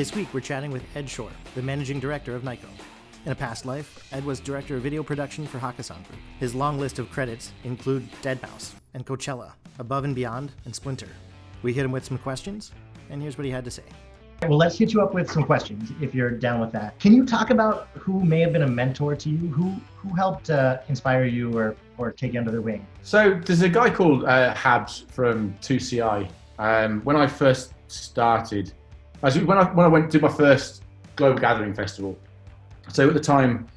This week, we're chatting with Ed Shore, the managing director of Neico. In a past life, Ed was director of video production for Hakkasan Group. His long list of credits include Deadmau5 and Coachella, Above and Beyond, and Splinter. We hit him with some questions, and here's what he had to say. Well, let's hit you up with some questions, if you're down with that. Can you talk about who may have been a mentor to you? Who helped inspire you or take you under their wing? So there's a guy called Habs from 2CI. When I first started, when I went to my first Global Gathering Festival, so at the time,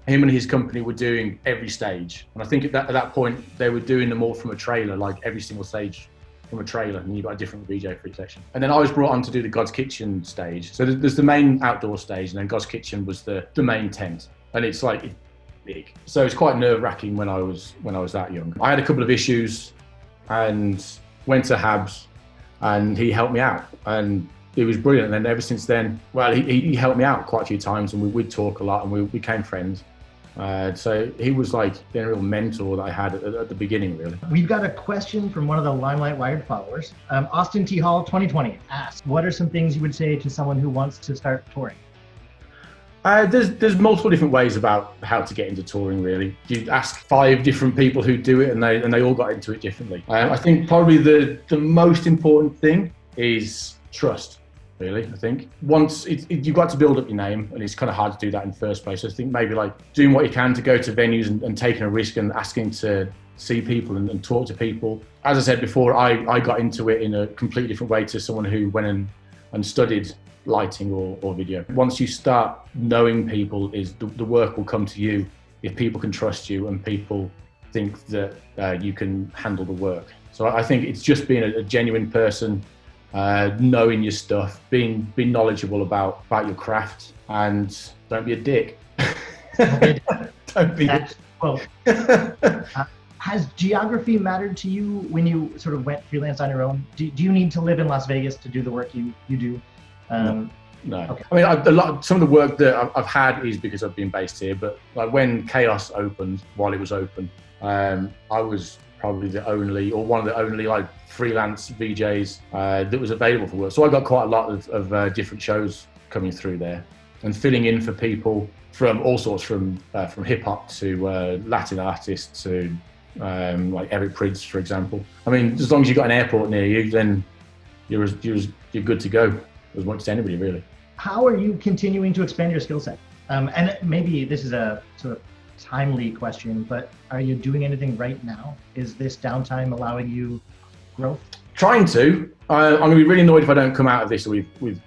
him and his company were doing every stage. And I think at that point, they were doing them all from a trailer, like every single stage from a trailer, and you got a different VJ for each section. And then I was brought on to do the God's Kitchen stage. So there's the main outdoor stage, and then God's Kitchen was the main tent. And it's like big. So it's quite nerve-wracking when I was that young. I had a couple of issues and went to Habs, and he helped me out. And it was brilliant. And then ever since then, well, he helped me out quite a few times, and we'd talk a lot, and we became friends. So he was like the real mentor that I had at the beginning, really. We've got a question from one of the LimeLight Wired followers. Austin T. Hall 2020 asks, what are some things you would say to someone who wants to start touring? There's multiple different ways about how to get into touring, really. You ask 5 different people who do it, and they all got into it differently. I think probably the most important thing is trust. Really, I think once you've got to build up your name, and it's kind of hard to do that in the first place. So I think maybe like doing what you can to go to venues and taking a risk and asking to see people and talk to people. As I said before, I got into it in a completely different way to someone who went and studied lighting or video. Once you start knowing people, the work will come to you if people can trust you and people think that you can handle the work. So I think it's just being a genuine person, knowing your stuff, being knowledgeable about your craft, and don't be a dick. Don't be a dick. Well, has geography mattered to you when you sort of went freelance on your own? Do you need to live in Las Vegas to do the work you do? No. Okay. I mean, some of the work that I've had is because I've been based here, but like when Chaos opened, while it was open, I was probably one of the only like freelance VJs that was available for work. So I got quite a lot of different shows coming through there and filling in for people from all sorts, from hip hop to Latin artists to like Eric Prydz, for example. I mean, as long as you've got an airport near you, then you're good to go as much as anybody, really. How are you continuing to expand your skill set? And maybe this is a sort of timely question, but are you doing anything right now? Is this downtime allowing you growth? Trying to. I'm going to be really annoyed if I don't come out of this with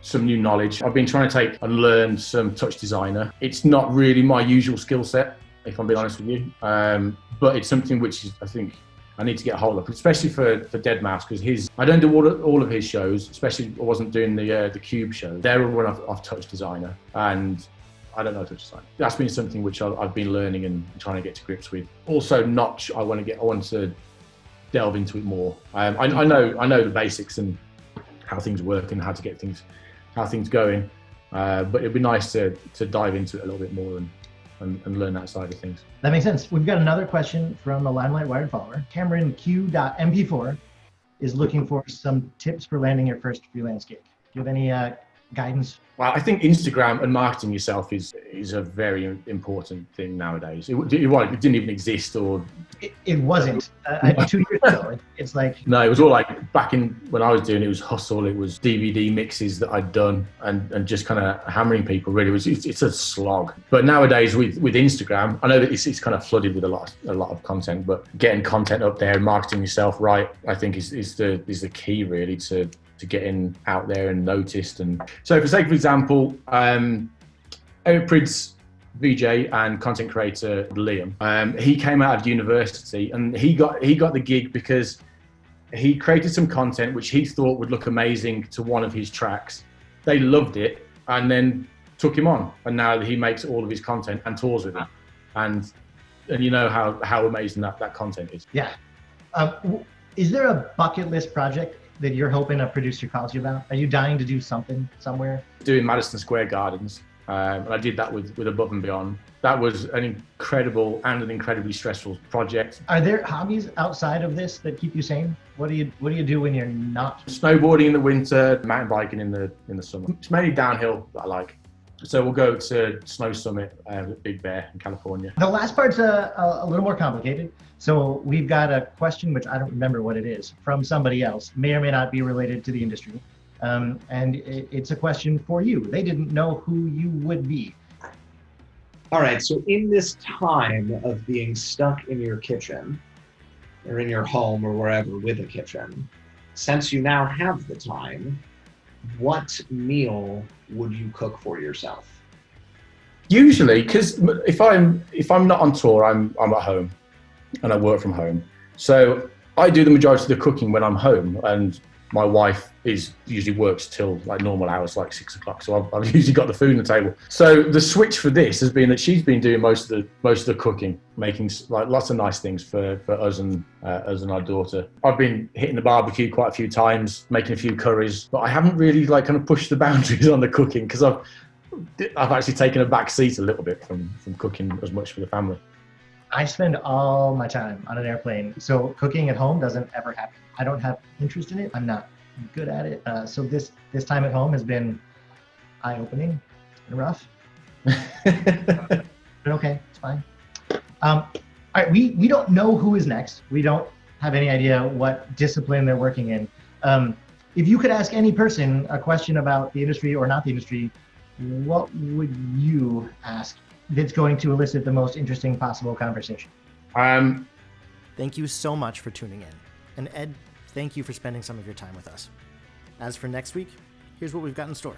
some new knowledge. I've been trying to take and learn some touch designer. It's not really my usual skill set, if I'm being honest with you, but it's something which I think I need to get a hold of, especially for Deadmau5, because I don't do all of his shows, especially I wasn't doing the Cube show. They're all run off touch designer, and I don't know touch design. That's been something which I've been learning and trying to get to grips with. Also, Notch, I want to delve into it more. I know the basics and how things work and how things going, but it'd be nice to dive into it a little bit more and learn that side of things. That makes sense. We've got another question from a LimeLight Wired follower. Cameron Q.mp4 is looking for some tips for landing your first freelance gig. Do you have any guidance? Well, I think Instagram and marketing yourself is a very important thing nowadays. It didn't even exist, or it wasn't 2 years ago. It's like no, it was all like back in when I was doing it was hustle. It was DVD mixes that I'd done and just kind of hammering people. Really, it's a slog. But nowadays with Instagram, I know that it's kind of flooded with a lot of content, but getting content up there and marketing yourself right, I think is the key really to getting out there and noticed. And so for example, Eric Prydz, VJ and content creator Liam, he came out of university and he got the gig because he created some content which he thought would look amazing to one of his tracks. They loved it and then took him on, and now he makes all of his content and tours with it. And you know how amazing that content is. Yeah. Is there a bucket list project that you're hoping a producer calls you about? Are you dying to do something somewhere? Doing Madison Square Gardens And I did that with Above and Beyond. That was an incredible and an incredibly stressful project. Are there hobbies outside of this that keep you sane? What do you do when you're not? Snowboarding in the winter, mountain biking in the summer. It's mainly downhill that I like. So we'll go to Snow Summit at Big Bear in California. The last part's a little more complicated. So we've got a question, which I don't remember what it is, from somebody else, may or may not be related to the industry. And it's a question for you. They didn't know who you would be. All right, so in this time of being stuck in your kitchen or in your home or wherever with a kitchen, since you now have the time, what meal would you cook for yourself? Usually, because if I'm not on tour, I'm at home and I work from home. So I do the majority of the cooking when I'm home, and my wife usually works till like normal hours, like 6 o'clock. So I've usually got the food on the table. So the switch for this has been that she's been doing most of the cooking, making like lots of nice things for us and our daughter. I've been hitting the barbecue quite a few times, making a few curries, but I haven't really like kind of pushed the boundaries on the cooking because I've actually taken a back seat a little bit from cooking as much for the family. I spend all my time on an airplane, so cooking at home doesn't ever happen. I don't have interest in it. I'm not good at it. So this time at home has been eye-opening and rough. But okay, it's fine. All right, we don't know who is next. We don't have any idea what discipline they're working in. If you could ask any person a question about the industry or not the industry, what would you ask that's going to elicit the most interesting possible conversation? Thank you so much for tuning in. And Ed, thank you for spending some of your time with us. As for next week, here's what we've got in store.